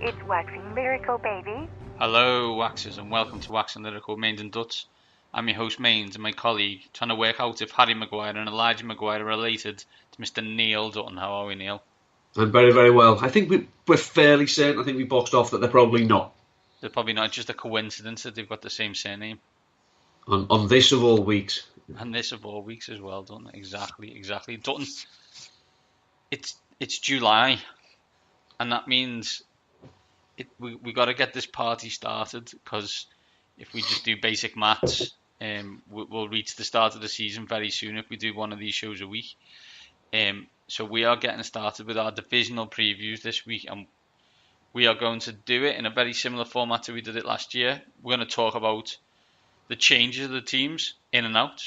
It's Waxing Lyrical, baby. Hello, Waxers, and welcome to Waxing Lyrical Mains and Duts. I'm your host, Mains, and my colleague, trying to work out if Harry Maguire and Elijah Maguire are related to Mr. Neil Dutton. How are we, Neil? I'm very, very well. I think we're fairly certain. I think we boxed off that they're probably not. They're probably not just a coincidence that they've got the same surname. On this of all weeks. And this of all weeks as well, Dutton. Exactly. Dutton, it's July, and that means we got to get this party started, because if we just do basic maths, we'll reach the start of the season very soon if we do one of these shows a week. So we are getting started with our divisional previews this week, and we are going to do it in a very similar format to we did it last year. We're going to talk about the changes of the teams in and out,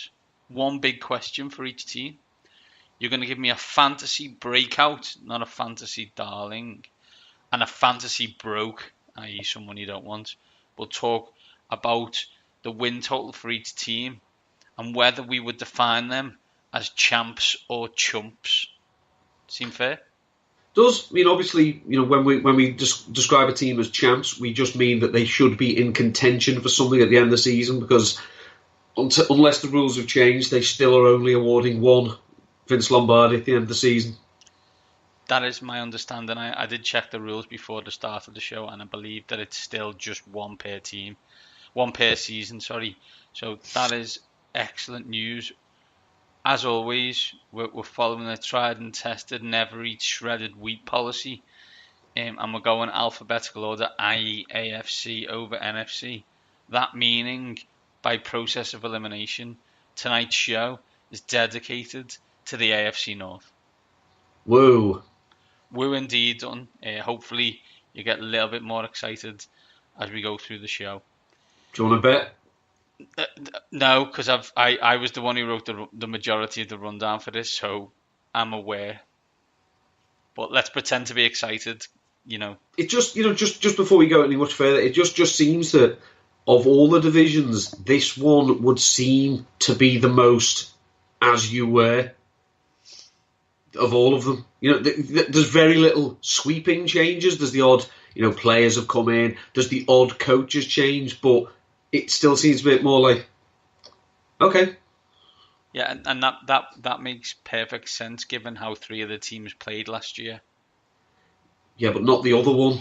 one big question for each team. You're going to give me a fantasy breakout, not a fantasy darling, and a fantasy broke, i.e. someone you don't want. We'll talk about the win total for each team and whether we would define them as champs or chumps. Seem fair? Does. I mean, obviously, when we describe a team as champs, we just mean that they should be in contention for something at the end of the season, because unless the rules have changed, they still are only awarding one Vince Lombardi at the end of the season. That is my understanding. I did check the rules before the start of the show, and I believe that it's still just one per team. One per season, sorry. So that is excellent news. As always, we're following a tried and tested, never eat shredded wheat policy. And we're going alphabetical order, i.e. AFC over NFC. That meaning, by process of elimination, tonight's show is dedicated to the AFC North. Woo. Woo indeed, Dutton. Hopefully you get a little bit more excited as we go through the show. Do you want to bet? No, because I was the one who wrote the majority of the rundown for this, so I'm aware. But let's pretend to be excited, It just before we go any much further, it just seems that of all the divisions, this one would seem to be the most as you were of all of them. There's very little sweeping changes. There's the odd, players have come in. There's the odd coaches change, but it still seems a bit more like, okay. Yeah, and that makes perfect sense given how three of the teams played last year. Yeah, but not the other one.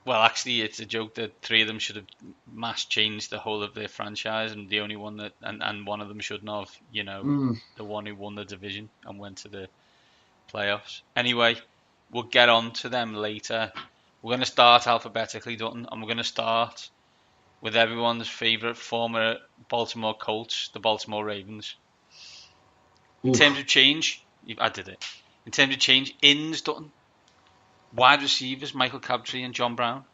Well, actually, it's a joke that three of them should have mass changed the whole of their franchise, and the only one that, and one of them shouldn't have, the one who won the division and went to the playoffs. Anyway, we'll get on to them later. We're going to start alphabetically, Dutton, and we're going to start with everyone's favourite former Baltimore Colts, the Baltimore Ravens. In terms of change, I did it. In terms of change, ins, Dutton. Wide receivers, Michael Crabtree and John Brown.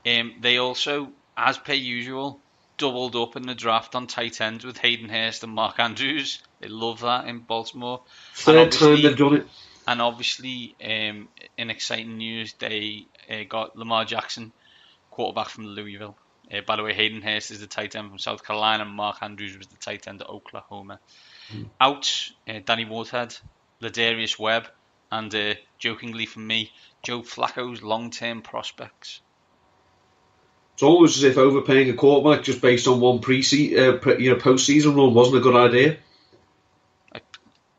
They also, as per usual, doubled up in the draft on tight ends with Hayden Hurst and Mark Andrews. They love that in Baltimore. Third time they've done it. And obviously, in exciting news, they got Lamar Jackson, quarterback from Louisville. By the way, Hayden Hurst is the tight end from South Carolina, and Mark Andrews was the tight end at Oklahoma. Out, Danny Woodhead, Ladarius Webb, and jokingly from me, Joe Flacco's long-term prospects. It's almost as if overpaying a quarterback just based on one postseason run wasn't a good idea.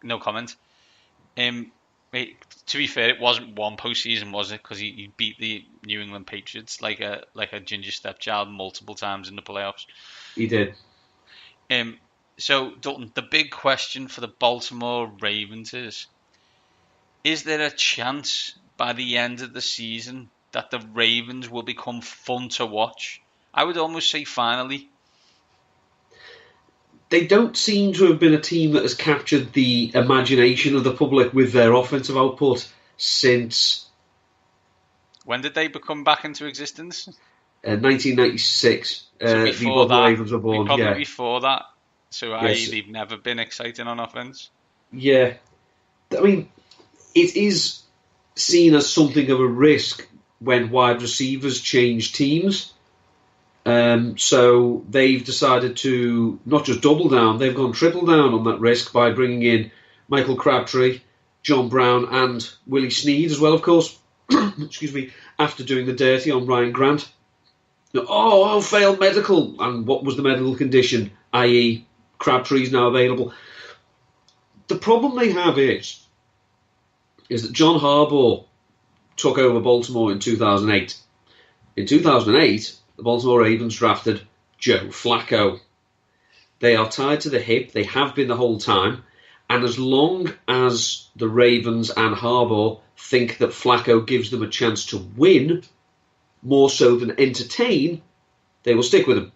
No comment. To be fair, it wasn't one postseason, was it? Because he beat the New England Patriots like a ginger stepchild multiple times in the playoffs. He did. So, Dalton, the big question for the Baltimore Ravens is there a chance by the end of the season that the Ravens will become fun to watch? I would almost say finally. They don't seem to have been a team that has captured the imagination of the public with their offensive output since... When did they become back into existence? 1996. So before the Ravens were born. Probably yeah. Before that. So yes. They've never been exciting on offense. Yeah. I mean, it is seen as something of a risk when wide receivers change teams. So they've decided to not just double down, they've gone triple down on that risk by bringing in Michael Crabtree, John Brown and Willie Snead as well, of course. excuse me, after doing the dirty on Ryan Grant. Oh, failed medical. And what was the medical condition? I.e., Crabtree's now available. The problem they have is that John Harbaugh took over Baltimore in 2008. In 2008, the Baltimore Ravens drafted Joe Flacco. They are tied to the hip. They have been the whole time. And as long as the Ravens and Harbaugh think that Flacco gives them a chance to win, more so than entertain, they will stick with him.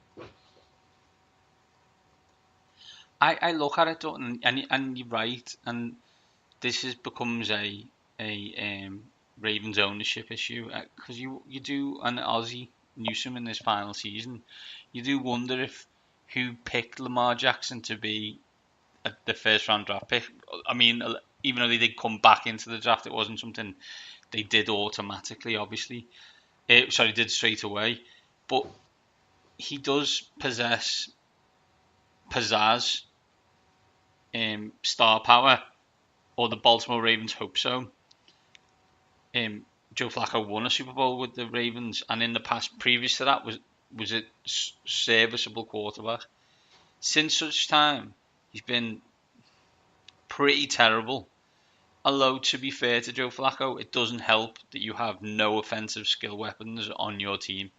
I look at it, and you're right, and this becomes a Ravens ownership issue, because you do, and Ozzie Newsome in this final season, you do wonder if who picked Lamar Jackson to be the first round draft pick. I mean, even though they did come back into the draft, it wasn't something they did automatically, obviously. Did straight away. But he does possess pizzazz, star power, or the Baltimore Ravens hope so. Joe Flacco won a Super Bowl with the Ravens, and in the past, previous to that, was a serviceable quarterback. Since such time, he's been pretty terrible. Although, to be fair to Joe Flacco, it doesn't help that you have no offensive skill weapons on your team.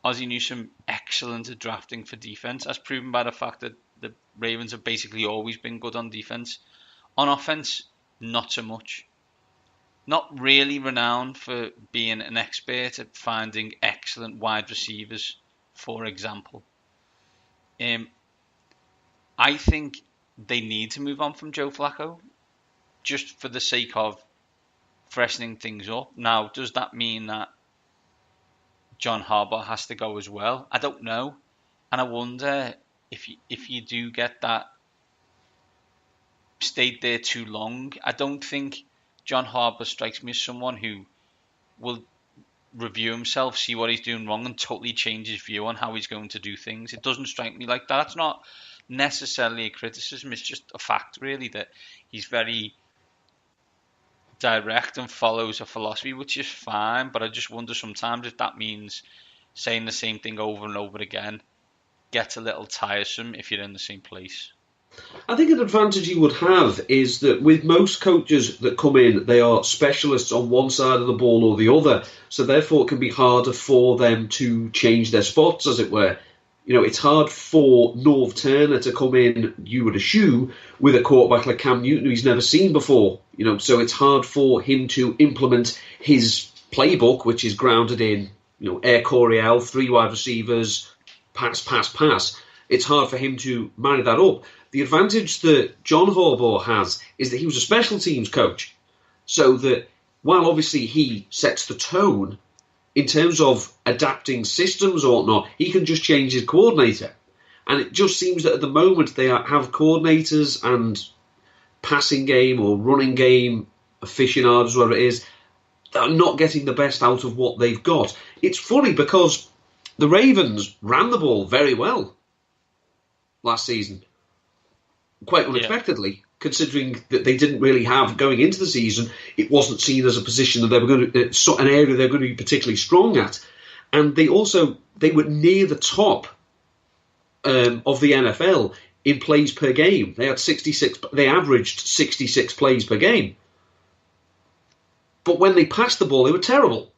Ozzie Newsome, excellent at drafting for defense, as proven by the fact that the Ravens have basically always been good on defense. On offense, not so much. Not really renowned for being an expert at finding excellent wide receivers, for example. I think they need to move on from Joe Flacco, just for the sake of freshening things up. Now, does that mean that John Harbaugh has to go as well? I don't know. And I wonder if you do get that stayed there too long. I don't think John Harbaugh strikes me as someone who will review himself, see what he's doing wrong, and totally change his view on how he's going to do things. It doesn't strike me like that. That's not necessarily a criticism. It's just a fact, really, that he's very direct and follows a philosophy, which is fine. But I just wonder sometimes if that means saying the same thing over and over again gets a little tiresome if you're in the same place. I think an advantage he would have is that with most coaches that come in, they are specialists on one side of the ball or the other. So therefore it can be harder for them to change their spots, as it were. You know, it's hard for Norv Turner to come in, you would assume, with a quarterback like Cam Newton who he's never seen before. You know, so it's hard for him to implement his playbook, which is grounded in, you know, Air Coryell, 3 wide receivers, pass, pass, pass. It's hard for him to marry that up. The advantage that John Harbaugh has is that he was a special teams coach. So that while obviously he sets the tone, in terms of adapting systems or whatnot, he can just change his coordinator. And it just seems that at the moment they have coordinators and passing game or running game aficionados, whatever it is, that are not getting the best out of what they've got. It's funny because the Ravens ran the ball very well last season. Quite unexpectedly, considering that they didn't really have, going into the season, it wasn't seen as a position that they were going to, an area they were going to be particularly strong at. And they were near the top of the NFL in plays per game. They had 66. They averaged 66 plays per game. But when they passed the ball, they were terrible.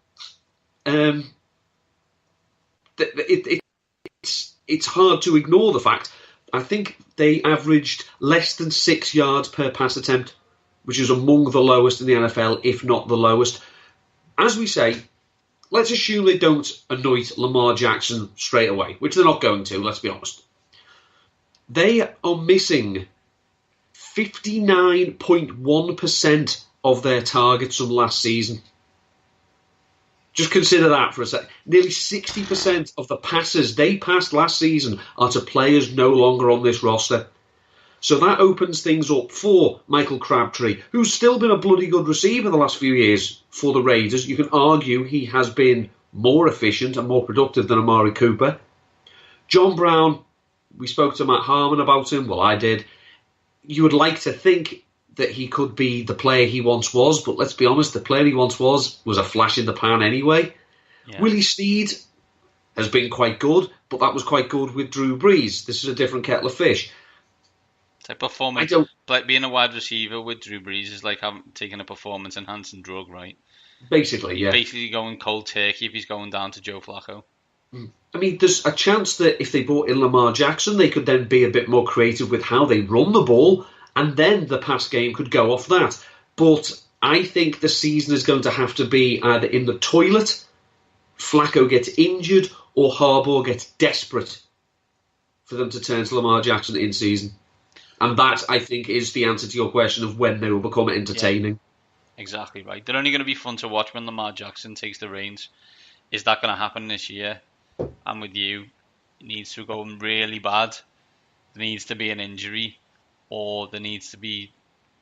It's hard to ignore the fact. I think they averaged less than 6 yards per pass attempt, which is among the lowest in the NFL, if not the lowest. As we say, let's assume they don't anoint Lamar Jackson straight away, which they're not going to, let's be honest. They are missing 59.1% of their targets from last season. Just consider that for a sec. Nearly 60% of the passes they passed last season are to players no longer on this roster. So that opens things up for Michael Crabtree, who's still been a bloody good receiver the last few years for the Raiders. You can argue he has been more efficient and more productive than Amari Cooper. John Brown, we spoke to Matt Harmon about him. Well, I did. You would like to think that he could be the player he once was, but let's be honest, the player he once was a flash in the pan anyway. Yeah. Willie Snead has been quite good, but that was quite good with Drew Brees. This is a different kettle of fish. Like performance, like being a wide receiver with Drew Brees is like taking a performance-enhancing drug, right? Basically, yeah. Basically going cold turkey if he's going down to Joe Flacco. I mean, there's a chance that if they brought in Lamar Jackson, they could then be a bit more creative with how they run the ball, and then the pass game could go off that. But I think the season is going to have to be either in the toilet, Flacco gets injured, or Harbaugh gets desperate for them to turn to Lamar Jackson in season. And that, I think, is the answer to your question of when they will become entertaining. Yeah, exactly right. They're only going to be fun to watch when Lamar Jackson takes the reins. Is that going to happen this year? I'm with you. It needs to go really bad. There needs to be an injury, or there needs to be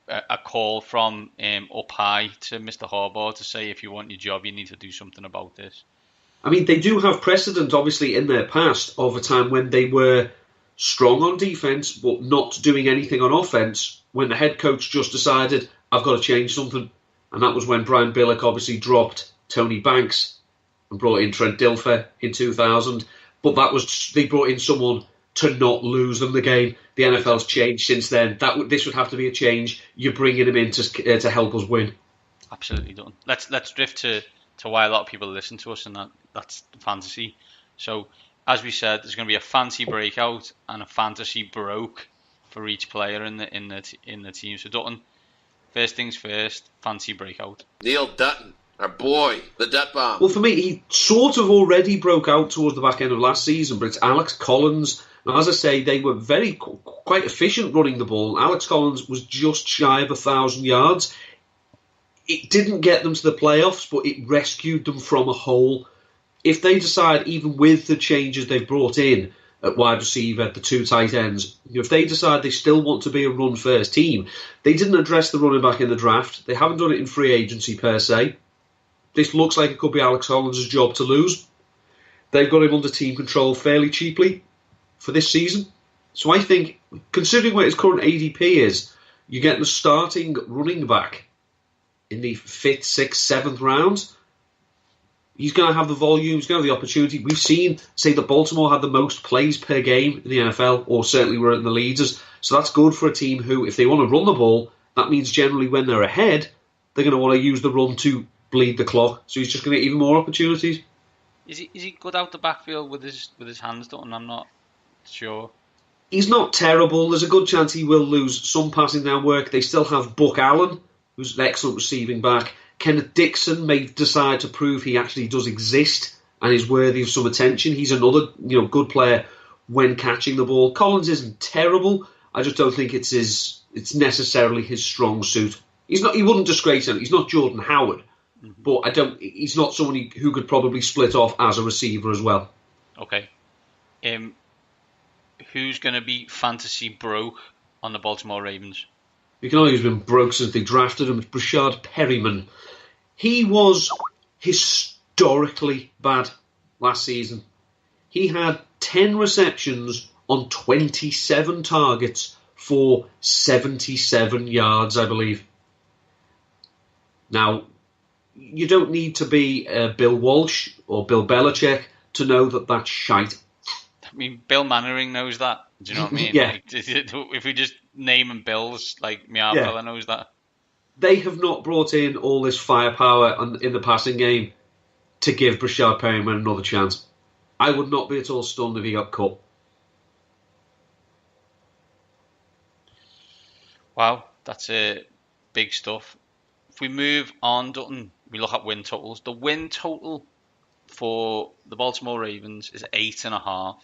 a call from up high to Mr. Harbaugh to say, if you want your job, you need to do something about this. I mean, they do have precedent, obviously, in their past of a time when they were strong on defence, but not doing anything on offence, when the head coach just decided, I've got to change something. And that was when Brian Billick obviously dropped Tony Banks and brought in Trent Dilfer in 2000. But that was, they brought in someone to not lose them the game. The NFL's changed since then. This would have to be a change. You're bringing him in to help us win. Absolutely done. Let's drift to why a lot of people listen to us, and that's fantasy. So, as we said, there's going to be a fancy breakout and a fantasy broke for each player in the team. So, Dutton, first things first, fancy breakout. Neil Dutton, our boy, the Dut Bomb. Well, for me, he sort of already broke out towards the back end of last season, but it's Alex Collins. Now, as I say, they were quite efficient running the ball. Alex Collins was just shy of 1,000 yards. It didn't get them to the playoffs, but it rescued them from a hole. If they decide, even with the changes they've brought in at wide receiver, the two tight ends, if they decide they still want to be a run-first team, they didn't address the running back in the draft. They haven't done it in free agency per se. This looks like it could be Alex Collins' job to lose. They've got him under team control fairly cheaply for this season. So I think, considering what his current ADP is, you're getting a starting running back in the 5th, 6th, 7th rounds. He's going to have the volume, he's going to have the opportunity. We've seen, say, that Baltimore had the most plays per game in the NFL, or certainly were in the leaders. So that's good for a team who, if they want to run the ball, that means generally when they're ahead, they're going to want to use the run to bleed the clock. So he's just going to get even more opportunities. Is he good out the backfield with his hands done? I'm not sure. He's not terrible. There's a good chance he will lose some passing down work. They still have Buck Allen, who's an excellent receiving back. Kenneth Dixon may decide to prove he actually does exist and is worthy of some attention. He's another good player when catching the ball. Collins isn't terrible. I just don't think it's necessarily his strong suit. He wouldn't disgrace him. He's not Jordan Howard, but he's not someone who could probably split off as a receiver as well. Okay. Who's going to be fantasy broke on the Baltimore Ravens? You can only have been broke since they drafted him. It's Brashard Perryman. He was historically bad last season. He had 10 receptions on 27 targets for 77 yards, I believe. Now, you don't need to be Bill Walsh or Bill Belichick to know that that's shite. I mean, Bill Mannering knows that. Do you know what I mean? Yeah. If we just name him Bills, like Meow Fella knows that. They have not brought in all this firepower in the passing game to give Brashard Perryman another chance. I would not be at all stunned if he got cut. Wow, that's big stuff. If we move on, Dutton, we look at win totals. The win total for the Baltimore Ravens is 8.5.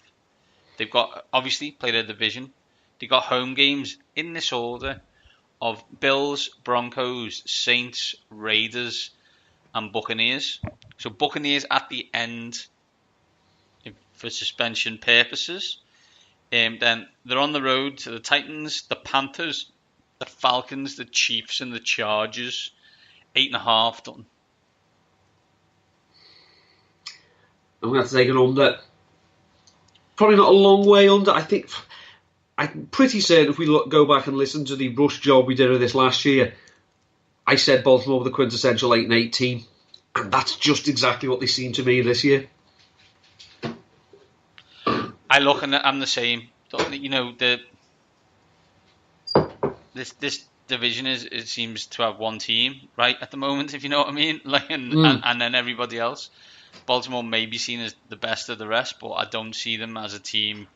They've got, obviously, played a division. They've got home games in this order of Bills, Broncos, Saints, Raiders, and Buccaneers. So Buccaneers at the end for suspension purposes. Then they're on the road to the Titans, the Panthers, the Falcons, the Chiefs, and the Chargers. 8.5 done. I'm going to have to take it under. Probably not a long way under. I think I'm pretty certain if we go back and listen to the rush job we did of this last year, I said Baltimore were the quintessential 8-8 team, and that's just exactly what they seem to me this year. I look and I'm the same. You know, this division it seems to have one team right at the moment, if you know what I mean. Like, and then everybody else. Baltimore may be seen as the best of the rest, but I don't see them as a team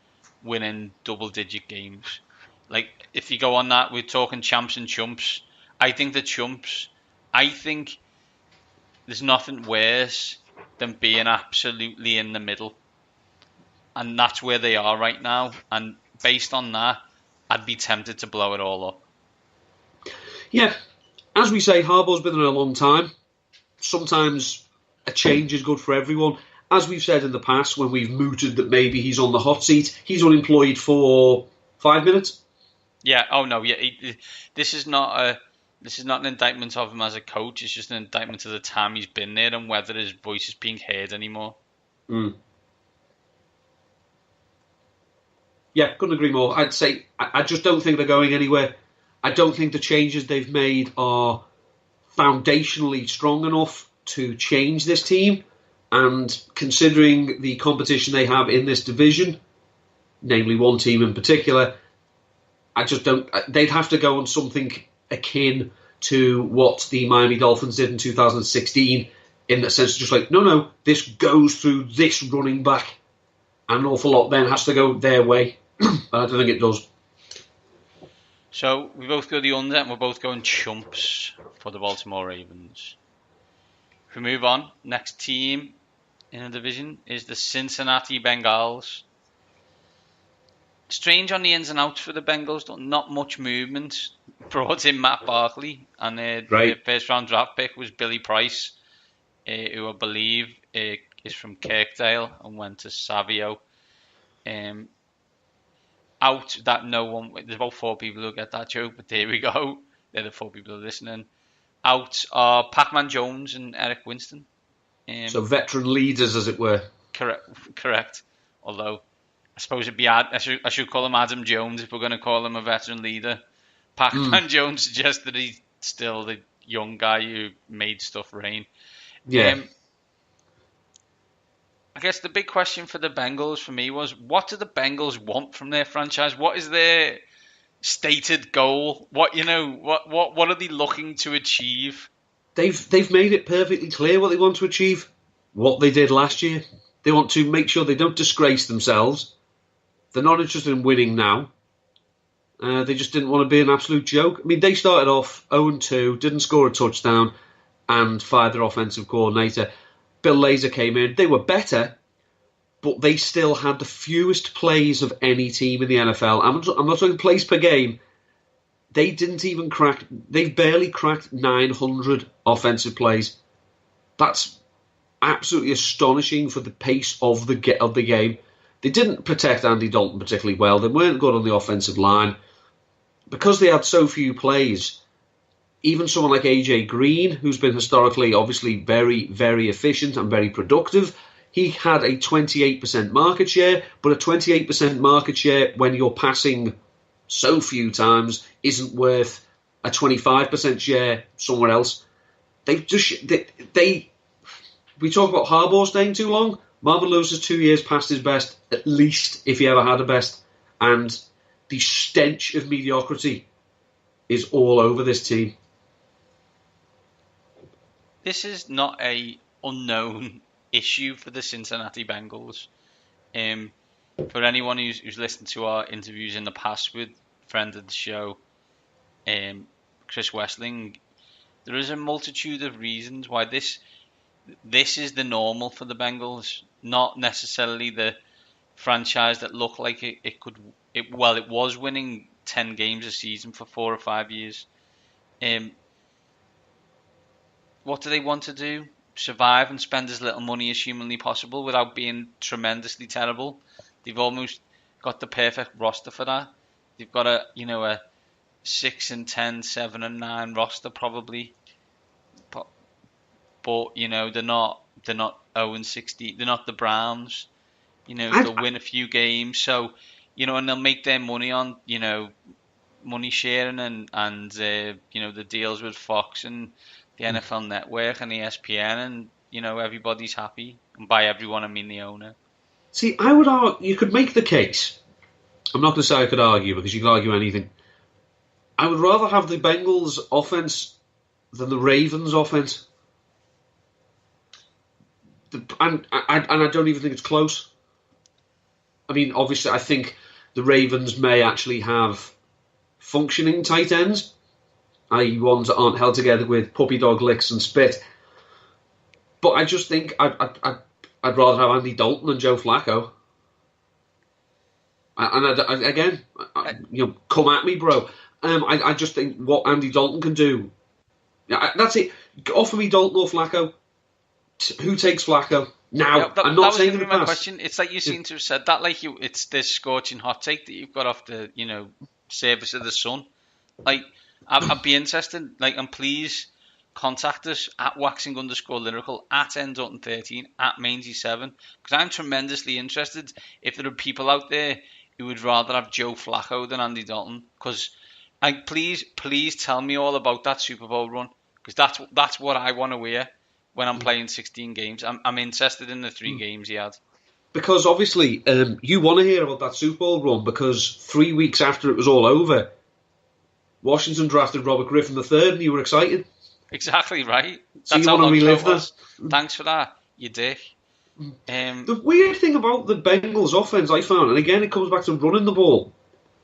winning double-digit games. Like, if you go on that, we're talking champs and chumps. I think there's nothing worse than being absolutely in the middle. And that's where they are right now. And based on that, I'd be tempted to blow it all up. Yeah, as we say, Harbaugh's been there a long time. Sometimes a change is good for everyone. As we've said in the past, when we've mooted that maybe he's on the hot seat, he's unemployed for 5 minutes. Yeah. Oh no. Yeah. This is not an indictment of him as a coach. It's just an indictment of the time he's been there and whether his voice is being heard anymore. Yeah, couldn't agree more. I'd say I just don't think they're going anywhere. I don't think the changes they've made are foundationally strong enough to change this team. And considering the competition they have in this division, namely one team in particular, I just don't. They'd have to go on something akin to what the Miami Dolphins did in 2016, in the sense of just like, no, this goes through this running back, and an awful lot then has to go their way. But I don't think it does. So we both go the under, and we're both going chumps for the Baltimore Ravens. If we move on, next team in the division is the Cincinnati Bengals. Strange on the ins and outs for the Bengals. Not much movement. Brought in Matt Barkley, and their first round draft pick was Billy Price, who I believe is from Kirkdale and went to Savio. Out that no one. There's about 4 people who get that joke, but there we go. They're the 4 people who are listening. Out are Pac-Man Jones and Eric Winston. So veteran leaders, as it were. Correct. Although I suppose I should call him Adam Jones if we're going to call him a veteran leader. Pac-Man Jones suggests that he's still the young guy who made stuff rain. Yeah. I guess the big question for the Bengals for me was, what do the Bengals want from their franchise? What is their stated goal? What are they looking to achieve? They've made it perfectly clear what they want to achieve. What they did last year. They want to make sure they don't disgrace themselves. They're not interested in winning now. They just didn't want to be an absolute joke. I mean, they started off 0-2, didn't score a touchdown, and fired their offensive coordinator. Bill Lazor came in. They were better, but they still had the fewest plays of any team in the NFL. I'm not talking plays per game. They didn't even crack. They barely cracked 900 offensive plays. That's absolutely astonishing for the pace of the game. They didn't protect Andy Dalton particularly well. They weren't good on the offensive line. Because they had so few plays, even someone like AJ Green, who's been historically obviously very, very efficient and very productive, he had a 28% market share, but a 28% market share when you're passing so few times isn't worth a 25% share somewhere else. We talk about Harbaugh staying too long. Marvin Lewis is 2 years past his best, at least, if he ever had a best. And the stench of mediocrity is all over this team. This is not a unknown issue for the Cincinnati Bengals. For anyone who's listened to our interviews in the past with friend of the show, Chris Westling, there is a multitude of reasons why this is the normal for the Bengals, not necessarily the franchise that looked like it was winning 10 games a season for 4 or 5 years. What do they want to do? Survive and spend as little money as humanly possible without being tremendously terrible. They've almost got the perfect roster for that. They've got a 6-10, 7-9 roster probably. But they're not 0-60. They're not the Browns. They'll win a few games. So and they'll make their money on, money sharing and the deals with Fox and the NFL Network and ESPN, and everybody's happy. And by everyone, I mean the owner. See, I would argue, you could make the case. I'm not going to say I could argue, because you can argue anything. I would rather have the Bengals offense than the Ravens offense. And I don't even think it's close. I mean, obviously, I think the Ravens may actually have functioning tight ends, i.e. ones that aren't held together with puppy dog licks and spit. But I just think I'd rather have Andy Dalton than Joe Flacco. And come at me, bro. I just think what Andy Dalton can do. That's it. Offer me Dalton or Flacco. Who takes Flacco? Now, I'm not saying in the past. My question. It's like you seem to have said that like it's this scorching hot take that you've got off the service of the Sun. Like, I'd be interested. Like, and please contact us at waxing_lyrical, at N.13, at Mangy7, because I'm tremendously interested if there are people out there who would rather have Joe Flacco than Andy Dalton. Because, please tell me all about that Super Bowl run, because that's what I want to hear when I'm playing 16 games. I'm interested in the 3 games he had. Because obviously, you want to hear about that Super Bowl run, because 3 weeks after it was all over, Washington drafted Robert Griffin III, and you were excited. Exactly right. So that's you want to relive that? Thanks for that, you dick. The weird thing about the Bengals offense, I found, and again it comes back to running the ball.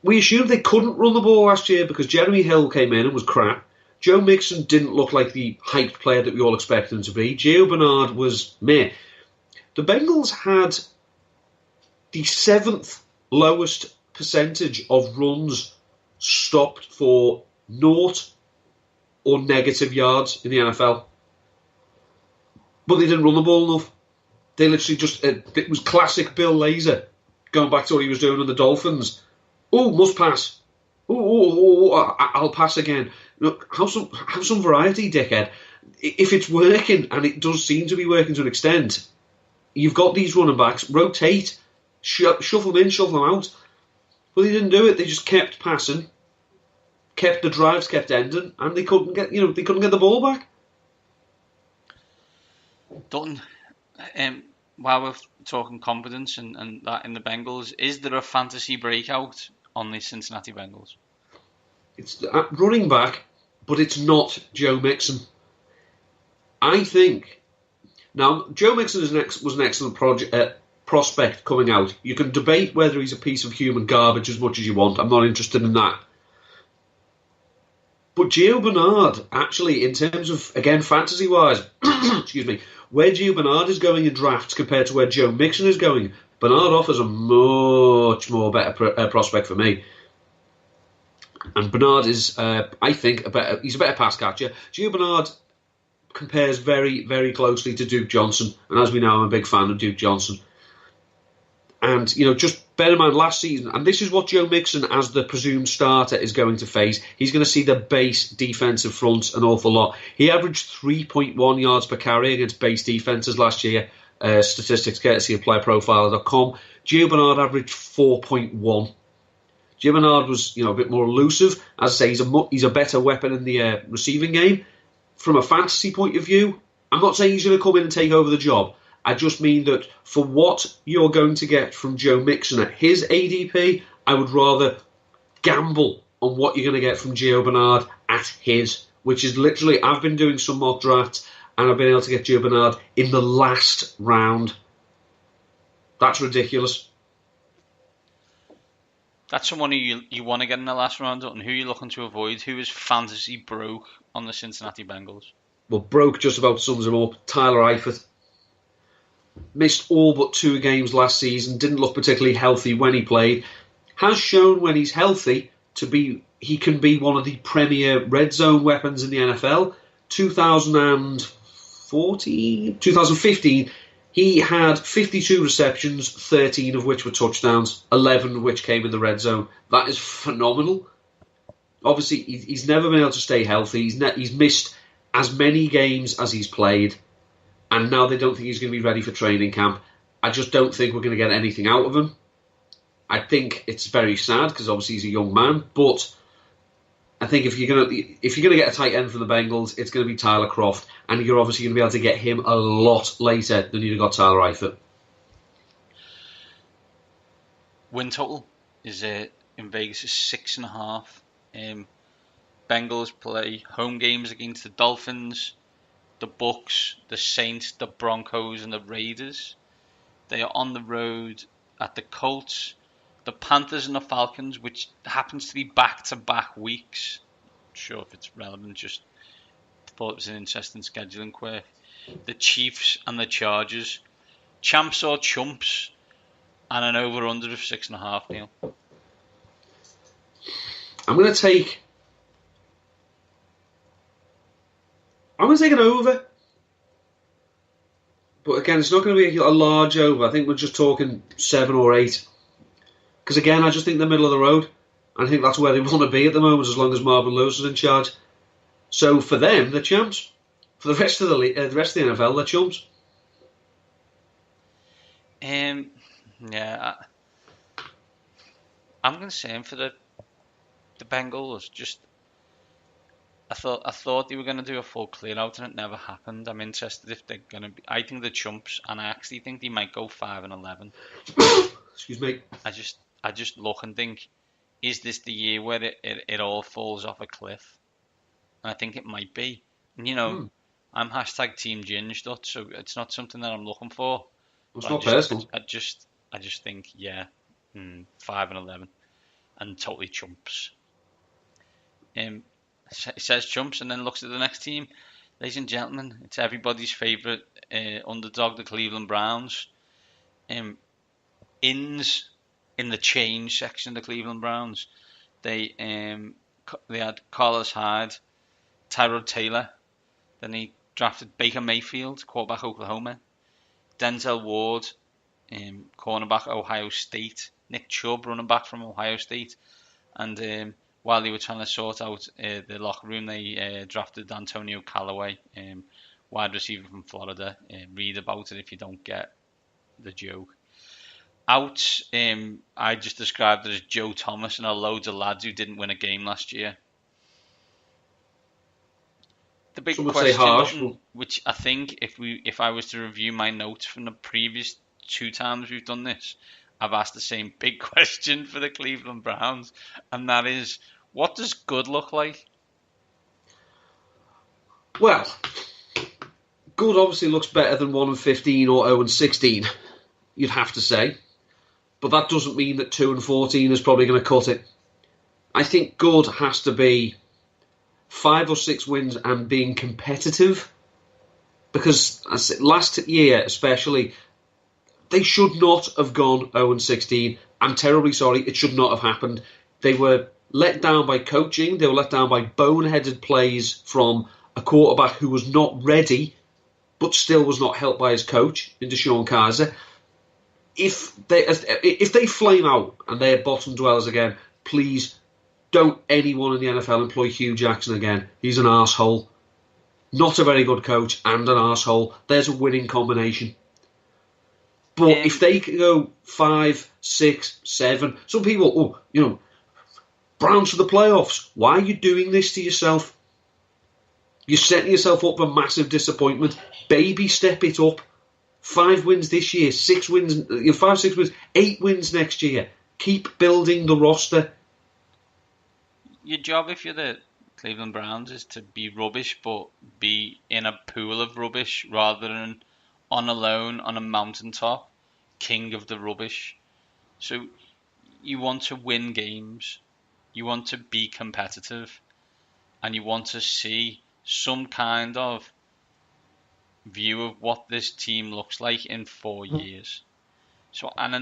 We assumed they couldn't run the ball last year because Jeremy Hill came in and was crap. Joe Mixon didn't look like the hyped player that we all expected him to be. Gio Bernard was meh. The Bengals had the 7th lowest percentage of runs stopped for 0 or negative yards in the NFL. But they didn't run the ball enough. They literally just... it was classic Bill Lazor, going back to what he was doing with the Dolphins. Oh, must pass. Oh, I'll pass again. Look, have some variety, dickhead. If it's working, and it does seem to be working to an extent, you've got these running backs, rotate, shuffle them in, shuffle them out. But they didn't do it. They just kept passing, kept the drives kept ending, and they couldn't get the ball back. Dutton, while we're talking confidence and that in the Bengals, is there a fantasy breakout on the Cincinnati Bengals? It's running back, but it's not Joe Mixon. I think... Now, Joe Mixon was an excellent prospect coming out. You can debate whether he's a piece of human garbage as much as you want. I'm not interested in that. But Gio Bernard, actually, in terms of, again, fantasy-wise, excuse me, where Gio Bernard is going in drafts compared to where Joe Mixon is going, Bernard offers a much more better prospect for me. And Bernard is, I think, he's a better pass catcher. Gio Bernard compares very, very closely to Duke Johnson. And as we know, I'm a big fan of Duke Johnson. And, just bear in mind last season, and this is what Joe Mixon, as the presumed starter, is going to face. He's going to see the base defensive fronts an awful lot. He averaged 3.1 yards per carry against base defenses last year. Statistics courtesy of playerprofiler.com. Gio Bernard averaged 4.1. Gio Bernard was, a bit more elusive. As I say, he's a better weapon in the receiving game. From a fantasy point of view, I'm not saying he's going to come in and take over the job. I just mean that for what you're going to get from Joe Mixon at his ADP, I would rather gamble on what you're going to get from Gio Bernard at his, which is literally, I've been doing some mock drafts and I've been able to get Gio Bernard in the last round. That's ridiculous. That's someone who you want to get in the last round, and who you're looking to avoid. Who is fantasy broke on the Cincinnati Bengals? Well, broke just about sums him up. Tyler Eifert. Missed all but 2 games last season. Didn't look particularly healthy when he played. Has shown when he's healthy he can be one of the premier red zone weapons in the NFL. 2015, he had 52 receptions, 13 of which were touchdowns, 11 of which came in the red zone. That is phenomenal. Obviously, he's never been able to stay healthy. He's missed as many games as he's played, and now they don't think he's going to be ready for training camp. I just don't think we're going to get anything out of him. I think it's very sad because obviously he's a young man, but I think if you're gonna get a tight end from the Bengals, it's going to be Tyler Croft, and you're obviously going to be able to get him a lot later than you'd have got Tyler Eifert. Win total is in Vegas is 6.5. Bengals play home games against the Dolphins, the Bucks, the Saints, the Broncos, and the Raiders. They are on the road at the Colts, the Panthers, and the Falcons, which happens to be back-to-back weeks. Not sure if it's relevant, just thought it was an interesting scheduling quirk. The Chiefs and the Chargers. Champs or chumps, and an over-under of 6.5, Neil. I'm going to take an over. But again, it's not going to be a large over. I think we're just talking 7 or 8. Because again, I just think they're middle of the road. And I think that's where they want to be at the moment, as long as Marvin Lewis is in charge. So for them, they're champs. For the rest of the NFL, they're chumps. Yeah, I'm going to say for the Bengals. Just I thought they were going to do a full clear out, and it never happened. I'm interested if they're going to be. I think the chumps, and I actually think they might go 5-11. Excuse me. I just look and think, is this the year where it all falls off a cliff? And I think it might be. And, I'm hashtag Team Ginge, so it's not something that I'm looking for. It's not personal. I just think, 5-11, and totally chumps. It says chumps, and then looks at the next team. Ladies and gentlemen, it's everybody's favourite underdog, the Cleveland Browns. Ins in the change section of the Cleveland Browns. They had Carlos Hyde, Tyrod Taylor. Then he drafted Baker Mayfield, quarterback Oklahoma. Denzel Ward, cornerback Ohio State. Nick Chubb, running back from Ohio State. And while they were trying to sort out the locker room, they drafted Antonio Callaway, wide receiver from Florida. Read about it if you don't get the joke. Out, I just described it as Joe Thomas and a loads of lads who didn't win a game last year. The big question, which I think if I was to review my notes from the previous 2 times we've done this, I've asked the same big question for the Cleveland Browns, and that is, what does good look like? Well, good obviously looks better than 1-15 or 0-16, you'd have to say. But that doesn't mean that 2-14 is probably going to cut it. I think good has to be 5 or 6 wins and being competitive. Because last year especially, they should not have gone 0-16. I'm terribly sorry, it should not have happened. They were let down by coaching. They were let down by boneheaded plays from a quarterback who was not ready, but still was not helped by his coach, in Deshaun Kaiser. If they flame out and they're bottom dwellers again, please don't anyone in the NFL employ Hugh Jackson again. He's an arsehole. Not a very good coach and an arsehole. There's a winning combination. But if they can go 5, 6, 7, some people, Browns for the playoffs. Why are you doing this to yourself? You're setting yourself up for massive disappointment. Baby step it up. 5 wins this year, 6 wins, 5, 6 wins, 8 wins next year. Keep building the roster. Your job, if you're the Cleveland Browns, is to be rubbish, but be in a pool of rubbish rather than on a lone on a mountaintop, king of the rubbish. So you want to win games, you want to be competitive, and you want to see some kind of view of what this team looks like in 4 years. So, and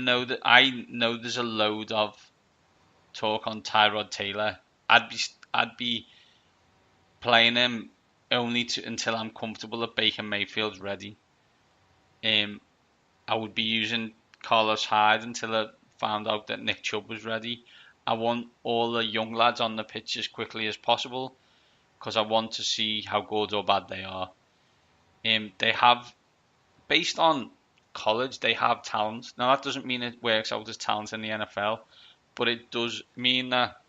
I know there's a load of talk on Tyrod Taylor. I'd be playing him only until I'm comfortable that Baker Mayfield's ready. I would be using Carlos Hyde until I found out that Nick Chubb was ready. I want all the young lads on the pitch as quickly as possible because I want to see how good or bad they are. They have, based on college, they have talent. Now, that doesn't mean it works out as talent in the NFL, but it does mean that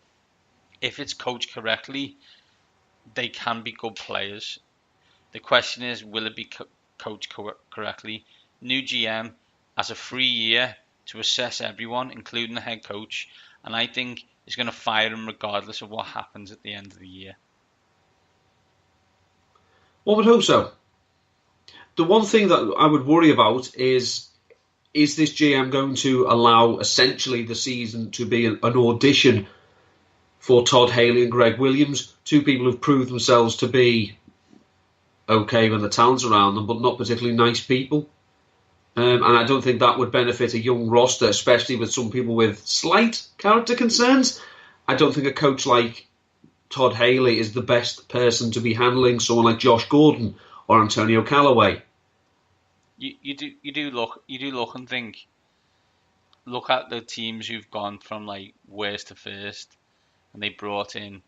if it's coached correctly, they can be good players. The question is, will it be coached correctly? New GM has a free year to assess everyone, including the head coach, and I think he's going to fire him regardless of what happens at the end of the year. One would hope so. The one thing that I would worry about is this GM going to allow essentially the season to be an audition for Todd Haley and Greg Williams, two people who've proved themselves to be okay when the talent's around them, but not particularly nice people. And I don't think that would benefit a young roster, especially with some people with slight character concerns. I don't think a coach like Todd Haley is the best person to be handling someone like Josh Gordon or Antonio Callaway. You do look and think. Look at the teams who've gone from like worst to first, and they brought in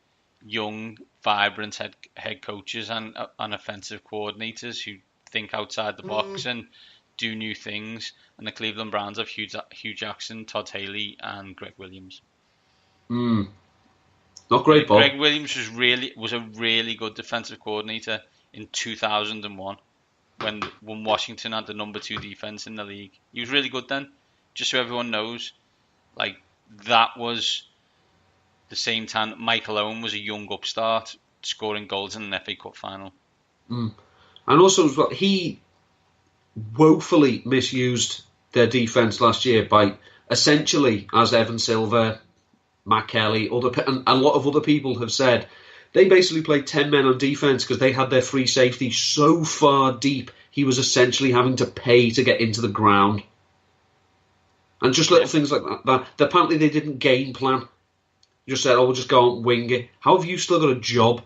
young, vibrant head coaches and offensive coordinators who think outside the box and do new things. And the Cleveland Browns have Hugh Jackson, Todd Haley, and Greg Williams. Not great, Bob. Greg Williams was a really good defensive coordinator in 2001 when Washington had the number 2 defense in the league. He was really good then. Just so everyone knows, like that was the same time that Michael Owen was a young upstart scoring goals in an FA Cup final. And also, as well, he woefully misused their defence last year by essentially, as Evan Silver, Matt Kelly, and a lot of other people have said, they basically played 10 men on defence because they had their free safety so far deep, he was essentially having to pay to get into the ground. And just little things like that. Apparently they didn't game plan. Just said, we'll just go and wing it. How have you still got a job?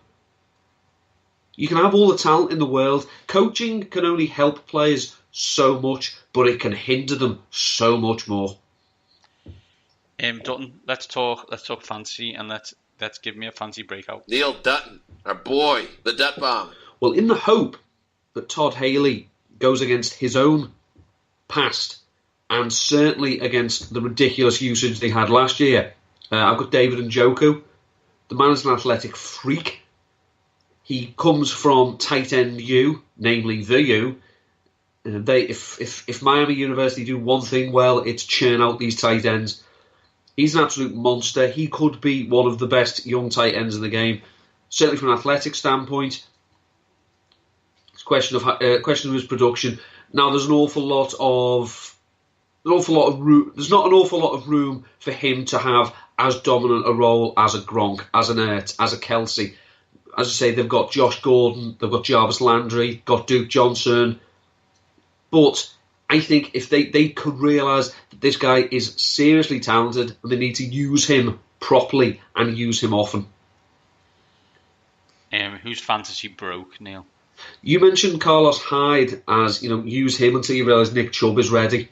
You can have all the talent in the world. Coaching can only help players so much, but it can hinder them so much more. Dutton, let's talk fantasy, and let's give me a fantasy breakout. Neil Dutton, our boy, the Dut Bomb. Well, in the hope that Todd Haley goes against his own past, and certainly against the ridiculous usage they had last year, I've got David Njoku. The man is an athletic freak. He comes from tight end U, namely the U. If Miami University do one thing well, it's churn out these tight ends. He's an absolute monster. He could be one of the best young tight ends in the game, certainly from an athletic standpoint. It's a question of his production. Now, there's not an awful lot of room for him to have as dominant a role as a Gronk, as an Ertz, as a Kelsey. As I say, they've got Josh Gordon, they've got Jarvis Landry, got Duke Johnson. But I think if they could realise that this guy is seriously talented and they need to use him properly and use him often. Who's fantasy broke, Neil? You mentioned Carlos Hyde as, use him until you realise Nick Chubb is ready.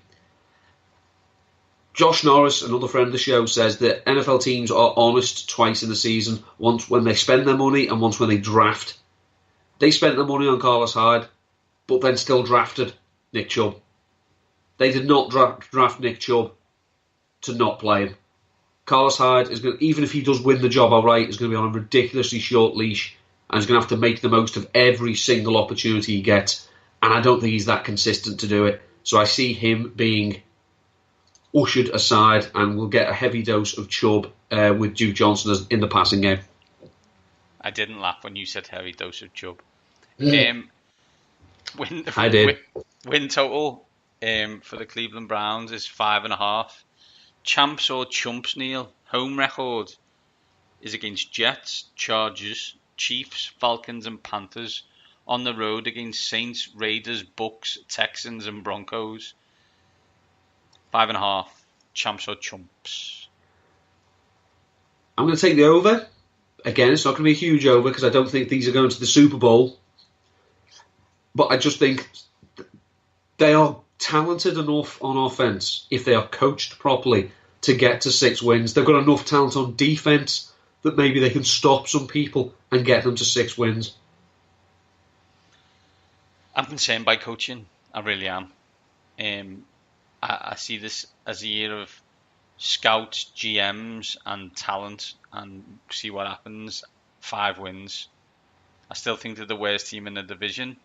Josh Norris, another friend of the show, says that NFL teams are honest twice in the season, once when they spend their money and once when they draft. They spent their money on Carlos Hyde, but then still drafted Nick Chubb. They did not draft Nick Chubb to not play him. Carlos Hyde is going to, even if he does win the job outright, is going to be on a ridiculously short leash and is going to have to make the most of every single opportunity he gets. And I don't think he's that consistent to do it. So I see him being ushered aside, and we'll get a heavy dose of Chubb with Duke Johnson in the passing game. I didn't laugh when you said heavy dose of Chubb. I did. Win total for the Cleveland Browns is 5.5. Champs or chumps, Neil? Home record is against Jets, Chargers, Chiefs, Falcons and Panthers. On the road against Saints, Raiders, Bucks, Texans and Broncos. 5.5. Champs or chumps? I'm going to take the over. Again, it's not going to be a huge over because I don't think these are going to the Super Bowl. But I just think they are talented enough on offense, if they are coached properly, to get to 6 wins. They've got enough talent on defense that maybe they can stop some people and get them to 6 wins. I'm concerned by coaching. I really am. I see this as a year of scouts, GMs, and talent, and see what happens. 5 wins. I still think they're the worst team in the division.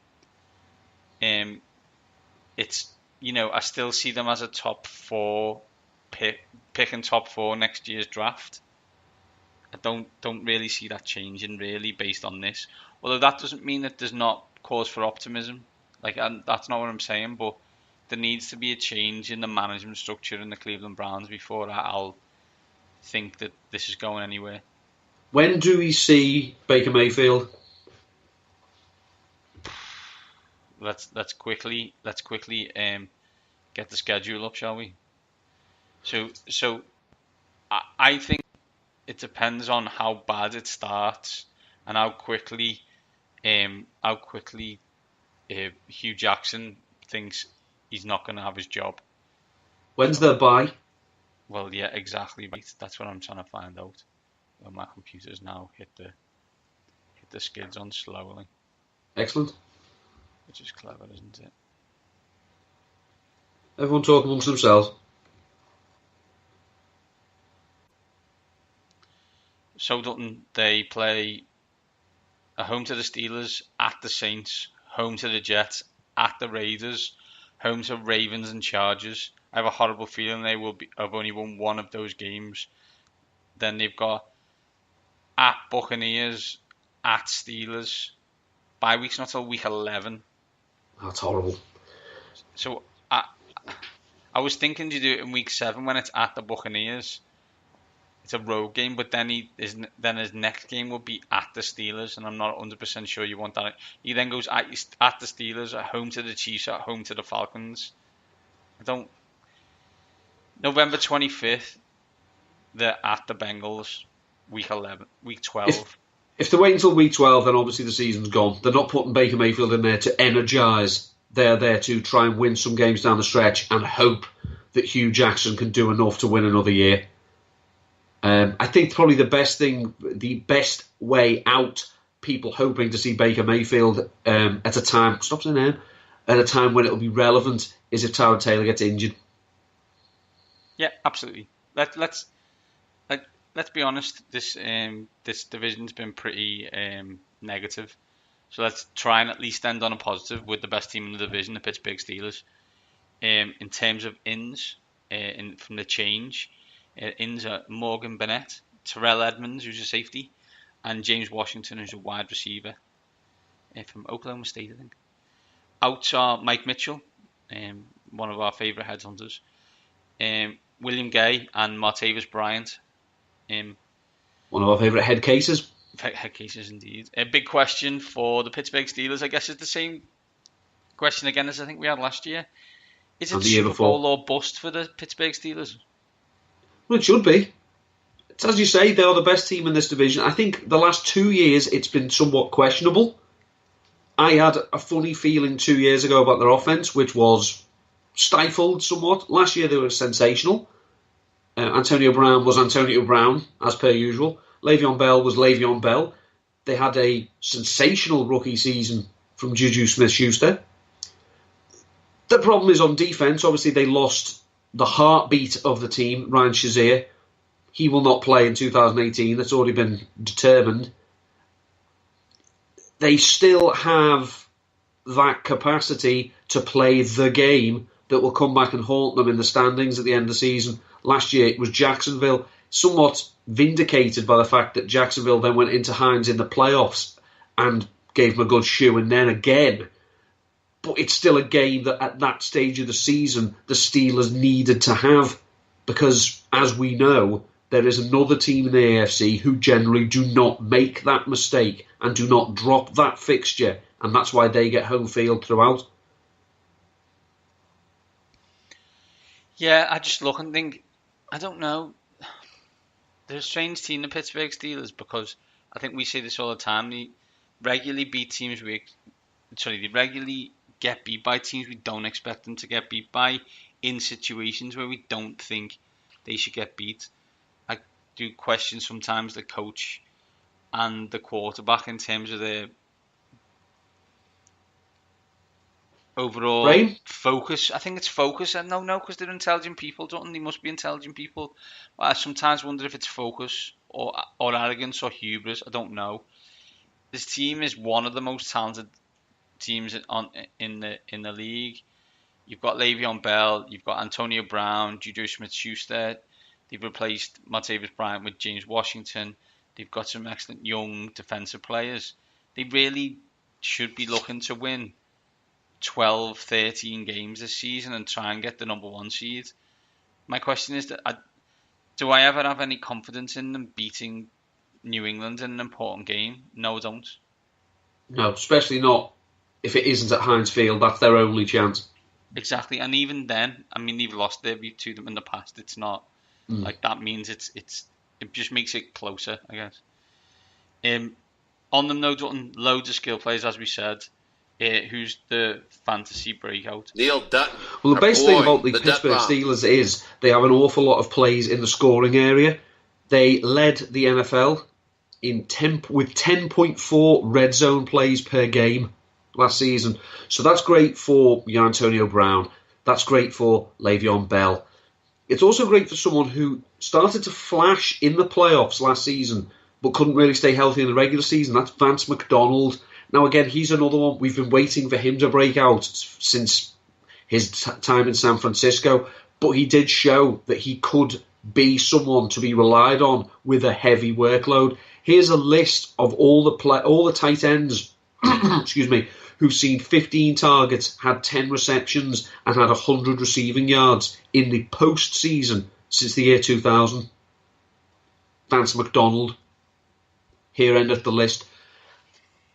It's I still see them as a top 4 picking top 4 next year's draft. I don't really see that changing really based on this. Although that doesn't mean that there's not cause for optimism. That's not what I'm saying, but there needs to be a change in the management structure in the Cleveland Browns before I'll think that this is going anywhere. When do we see Baker Mayfield? Let's quickly get the schedule up, shall we? So I think it depends on how bad it starts and how quickly Hugh Jackson thinks he's not going to have his job. When's their bye? Well, yeah, exactly right. That's what I'm trying to find out. Well, my computer's now hit the skids on slowly. Excellent. Which is clever, isn't it? Everyone talk amongst themselves. So Dutton, they play a home to the Steelers, at the Saints, home to the Jets, at the Raiders, home to Ravens and Chargers. I have a horrible feeling they will have only won one of those games. Then they've got at Buccaneers, at Steelers. Bye week's not till week 11. That's horrible. So I was thinking to do it in week 7 when it's at the Buccaneers. It's a road game, but then his next game will be at the Steelers, and I'm not 100% sure you want that. He then goes at the Steelers, at home to the Chiefs, at home to the Falcons. November 25th, they're at the Bengals, week 12. If they wait until week 12, then obviously the season's gone. They're not putting Baker Mayfield in there to energise. They're there to try and win some games down the stretch and hope that Hugh Jackson can do enough to win another year. I think probably the best way out, people hoping to see Baker Mayfield at a time when it'll be relevant, is if Tyrod Taylor gets injured. Yeah, absolutely. Let's be honest. This division's been pretty negative, so let's try and at least end on a positive with the best team in the division, the Pittsburgh Steelers. In terms of ins, from the change. Ins are Morgan Burnett, Terrell Edmonds, who's a safety, and James Washington, who's a wide receiver from Oklahoma State, I think. Outs are Mike Mitchell, one of our favourite headhunters, William Gay, and Martavis Bryant. One of our favourite head cases. Head cases, indeed. A big question for the Pittsburgh Steelers, I guess, is the same question again as I think we had last year. Is it Super Bowl or bust for the Pittsburgh Steelers? Well, it should be. It's, as you say, they are the best team in this division. I think the last 2 years it's been somewhat questionable. I had a funny feeling 2 years ago about their offense, which was stifled somewhat. Last year they were sensational. Antonio Brown was Antonio Brown, as per usual. Le'Veon Bell was Le'Veon Bell. They had a sensational rookie season from Juju Smith-Schuster. The problem is on defense. Obviously, they lost the heartbeat of the team, Ryan Shazier. He will not play in 2018. That's already been determined. They still have that capacity to play the game that will come back and haunt them in the standings at the end of the season. Last year it was Jacksonville, somewhat vindicated by the fact that Jacksonville then went into Hines in the playoffs and gave them a good shoe, and then again. But it's still a game that at that stage of the season the Steelers needed to have, because, as we know, there is another team in the AFC who generally do not make that mistake and do not drop that fixture, and that's why they get home field throughout. Yeah, I just look and think, I don't know. They're a strange team, the Pittsburgh Steelers, because I think we say this all the time. They regularly beat teams they regularly get beat by teams we don't expect them to get beat by in situations where we don't think they should get beat. I do question sometimes the coach and the quarterback in terms of overall Brain? focus. I think it's focus. And no, because they're intelligent people, don't they? They must be intelligent people. I sometimes wonder if it's focus or arrogance or hubris. I don't know. This team is one of the most talented teams in the league. You've got Le'Veon Bell, you've got Antonio Brown, Juju Smith-Schuster. They've replaced Martavis Bryant with James Washington. They've got some excellent young defensive players. They really should be looking to win 12, 13 games this season and try and get the number one seed. My question is, do I ever have any confidence in them beating New England in an important game? No, I don't. No, especially not if it isn't at Heinz Field. That's their only chance. Exactly, and even then, I mean, they've lost their beat to them in the past. It's not like that means it just makes it closer, I guess. On them, loads of skill players, as we said. Who's the fantasy breakout? Neil Dutton. Well, the best thing about the Debt Pittsburgh Bomb. Steelers is they have an awful lot of plays in the scoring area. They led the NFL with 10.4 red zone plays per game last season. So that's great for Antonio Brown. That's great for Le'Veon Bell. It's also great for someone who started to flash in the playoffs last season but couldn't really stay healthy in the regular season. That's Vance McDonald. Now, again, he's another one. We've been waiting for him to break out since his time in San Francisco, but he did show that he could be someone to be relied on with a heavy workload. Here's a list of all the tight ends, excuse me, who've seen 15 targets, had 10 receptions, and had 100 receiving yards in the postseason since the year 2000. Vance McDonald. Here endeth the list.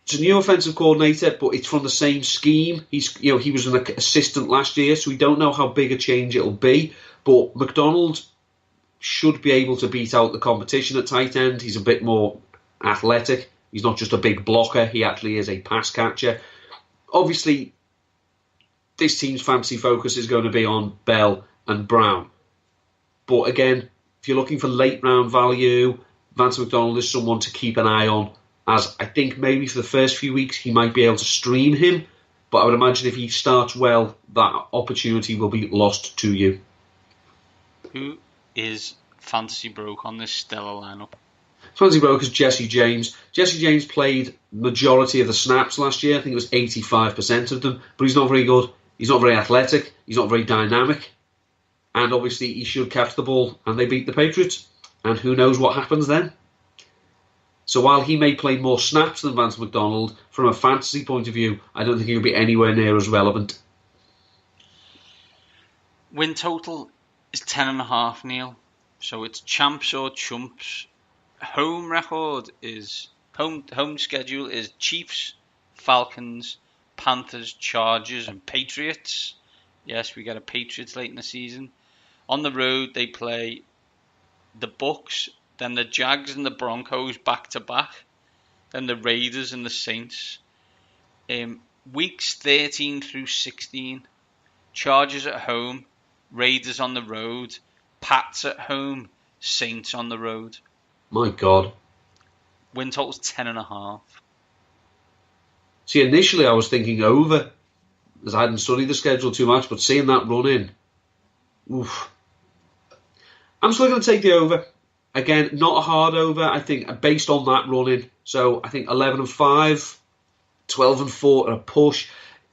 It's a new offensive coordinator, but it's from the same scheme. He was an assistant last year, so we don't know how big a change it'll be. But McDonald should be able to beat out the competition at tight end. He's a bit more athletic. He's not just a big blocker. He actually is a pass catcher. Obviously, this team's fantasy focus is going to be on Bell and Brown. But again, if you're looking for late round value, Vance McDonald is someone to keep an eye on, as I think maybe for the first few weeks he might be able to stream him, but I would imagine if he starts well, that opportunity will be lost to you. Who is fantasy broke on this stellar lineup? Fantasy broke is Jesse James. Jesse James played majority of the snaps last year. I think it was 85% of them, but he's not very good. He's not very athletic. He's not very dynamic. And obviously he should catch the ball, and they beat the Patriots. And who knows what happens then? So while he may play more snaps than Vance McDonald, from a fantasy point of view, I don't think he'll be anywhere near as relevant. Win total is 10.5, Neil. So it's champs or chumps. Home schedule is Chiefs, Falcons, Panthers, Chargers, and Patriots. Yes, we get a Patriots late in the season. On the road, they play the Bucks, then the Jags and the Broncos back to back, then the Raiders and the Saints. Weeks 13 through 16, Chargers at home, Raiders on the road, Pats at home, Saints on the road. My God. Win total's 10.5. See, initially I was thinking over, as I hadn't studied the schedule too much, but seeing that run in, oof. I'm still going to take the over. Again, not a hard over, I think, based on that run-in. So I think 11-5, 12-4 and a push.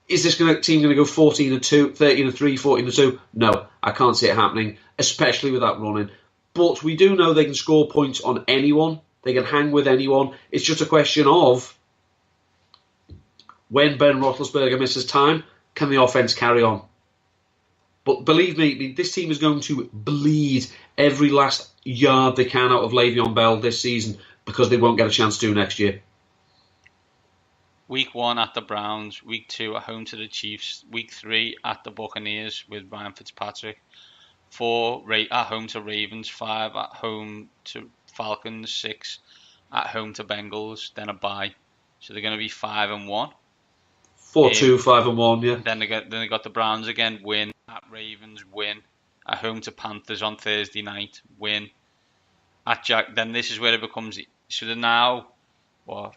Is this team going to go 14-2, 13-3, 14-2? No, I can't see it happening, especially with that run-in. But we do know they can score points on anyone. They can hang with anyone. It's just a question of when Ben Roethlisberger misses time, can the offense carry on? But believe me, this team is going to bleed every last yard they can out of Le'Veon Bell this season because they won't get a chance to next year. Week 1 at the Browns, Week 2 at home to the Chiefs, Week 3 at the Buccaneers with Ryan Fitzpatrick, 4 at home to Ravens, 5 at home to Falcons, 6 at home to Bengals, then a bye. So they're going to be 5-1. 4-2, 5-1, yeah. Then they got the Browns again, win. At Ravens, win. At home to Panthers on Thursday night, win. At Jack, then this is where it becomes. So they're now 8-1.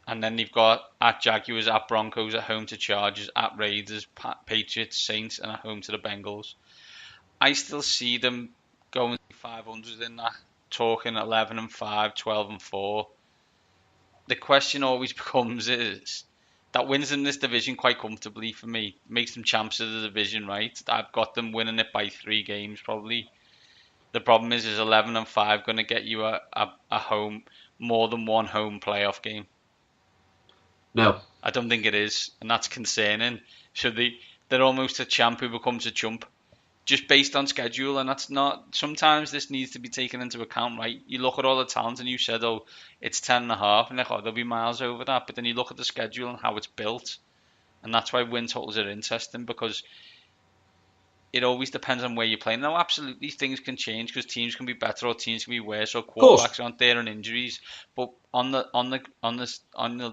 And then they've got at Jaguars, at Broncos, at home to Chargers, at Raiders, Patriots, Saints, and at home to the Bengals. I still see them going 500 in that, talking 11-5, 12-4. The question always becomes is that wins them this division quite comfortably for me. Makes them champs of the division, right? I've got them winning it by 3 games probably. The problem is 11-5 going to get you a home, more than one home playoff game? No. I don't think it is, and that's concerning. So they're almost a champ who becomes a chump, just based on schedule, and that's not. Sometimes this needs to be taken into account, right? You look at all the talent, and you said, "Oh, it's 10.5," and they'll be miles over that. But then you look at the schedule and how it's built, and that's why win totals are interesting, because it always depends on where you're playing. Now, absolutely, things can change because teams can be better or teams can be worse, or quarterbacks aren't there and injuries. But on the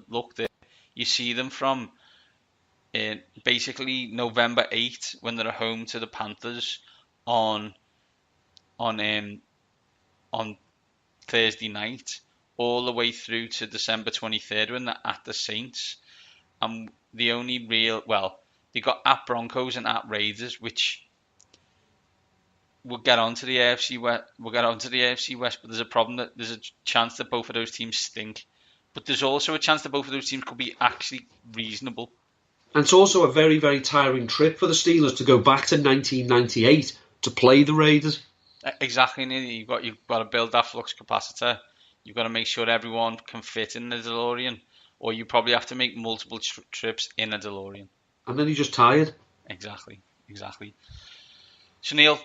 look there, you see them from basically November 8th when they're at home to the Panthers on Thursday night, all the way through to December 23rd when they're at the Saints. And the only they got at Broncos and at Raiders, which we'll get onto the AFC West. But there's a problem that there's a chance that both of those teams stink. But there's also a chance that both of those teams could be actually reasonable. And it's also a very, very tiring trip for the Steelers to go back to 1998 to play the Raiders. Exactly. You've got to build that flux capacitor. You've got to make sure everyone can fit in the DeLorean, or you probably have to make multiple trips in a DeLorean. And then you're just tired. Exactly. So Neil,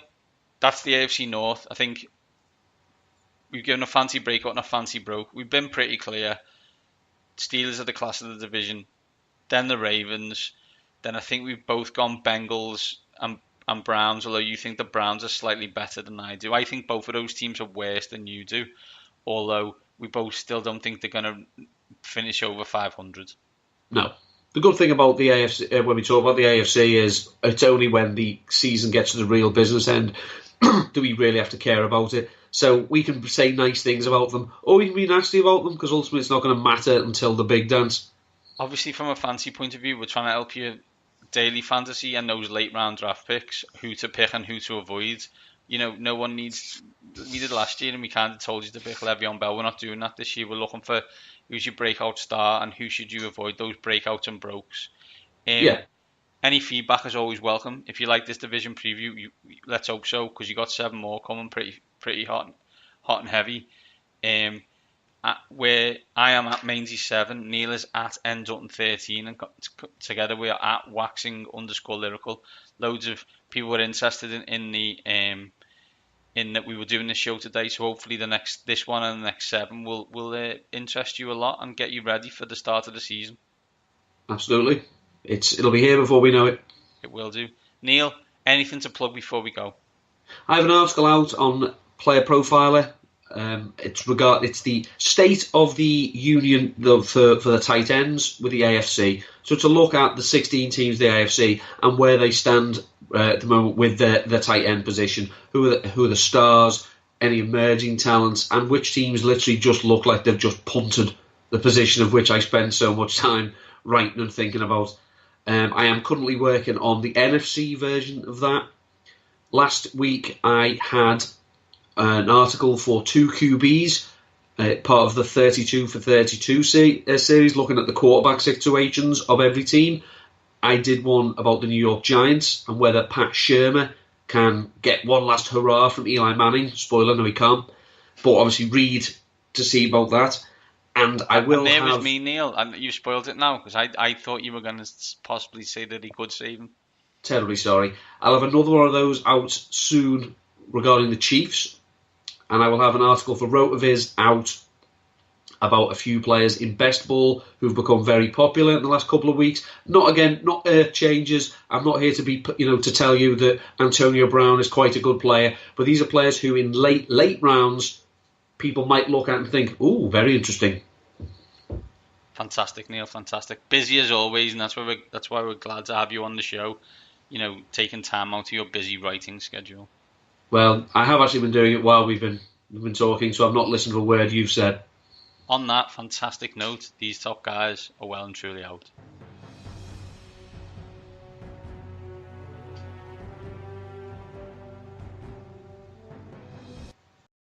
that's the AFC North. I think we've given a fancy breakout and a fancy broke. We've been pretty clear. Steelers are the class of the division. Then the Ravens. Then I think we've both gone Bengals and Browns, although you think the Browns are slightly better than I do. I think both of those teams are worse than you do, although we both still don't think they're going to finish over 500. No. The good thing about the AFC, when we talk about the AFC, is it's only when the season gets to the real business end do we really have to care about it. So we can say nice things about them, or we can be nasty about them, because ultimately it's not going to matter until the big dance. Obviously, from a fantasy point of view, we're trying to help you daily fantasy and those late round draft picks, who to pick and who to avoid. No one needs. We did last year, and we kind of told you to pick Le'Veon Bell. We're not doing that this year. We're looking for who's your breakout star and who should you avoid, those breakouts and brokes. Any feedback is always welcome. If you like this division preview, let's hope so, because you got 7 more coming pretty hot and heavy. Where I am at Mainsy7, Neil is at N13, and together we are at waxing_lyrical. Loads of people were interested in that we were doing this show today, so hopefully this one and the next 7 will interest you a lot and get you ready for the start of the season. Absolutely. It'll be here before we know it. It will do. Neil, anything to plug before we go? I have an article out on Player Profiler. It's the state of the union for the tight ends with the AFC. So to look at the 16 teams of the AFC and where they stand at the moment with their tight end position, who are the stars, any emerging talents, and which teams literally just look like they've just punted the position of which I spend so much time writing and thinking about. I am currently working on the NFC version of that. Last week I had an article for 2 QBs, part of the 32 for 32 series, looking at the quarterback situations of every team. I did one about the New York Giants and whether Pat Shurmur can get one last hurrah from Eli Manning. Spoiler, no he can't. But obviously read to see about that. And I will and there was me, Neil, and you spoiled it now, because I thought you were going to possibly say that he could save him. Terribly sorry. I'll have another one of those out soon regarding the Chiefs, and I will have an article for Rotoviz out about a few players in best ball who've become very popular in the last couple of weeks. Not earth changes. I'm not here to tell you that Antonio Brown is quite a good player, but these are players who in late rounds people might look at and think, ooh, very interesting. Fantastic, Neil. Fantastic. Busy as always, and that's why we're glad to have you on the show. Taking time out of your busy writing schedule. Well, I have actually been doing it while we've been talking, so I've not listened to a word you've said. on that fantastic note, these top guys are well and truly out.